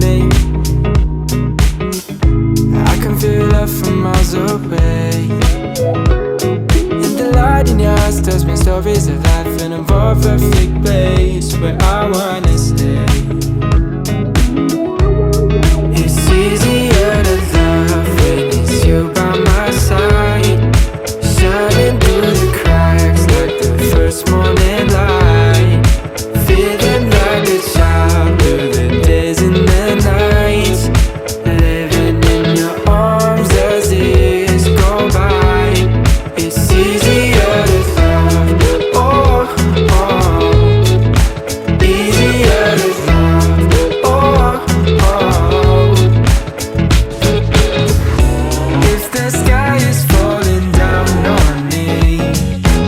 me. I can feel love from miles away. And the light in your eyes tells me stories of life in a more perfect place where I wanna stay. It's easier to love when it's you by my side, shining through the cracks like the first morning light, feeling like a child through the days and the nights, living in your arms as years go by. It's easier to love, oh, oh, easier to love, oh, oh. If the sky is falling down on me,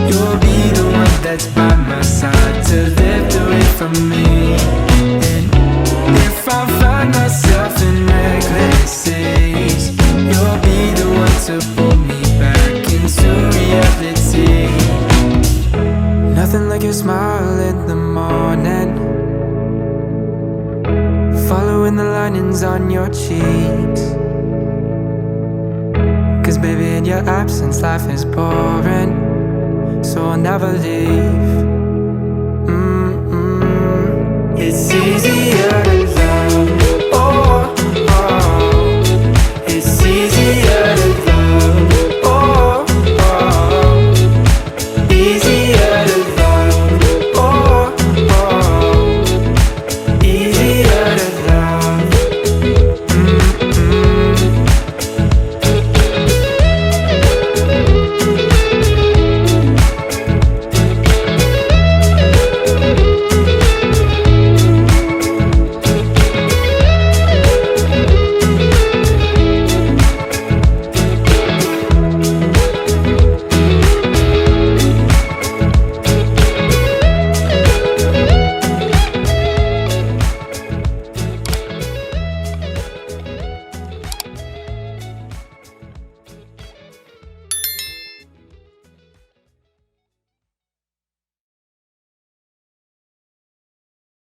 you'll be the one that's by my side to lift away from me. And if I find myself in reckless seas, you'll be the one to pull me back into reality. Nothing like your smile in the morning, following the linings on your cheeks. 'Cause baby, in your absence life is boring, so I'll never leave. It's easier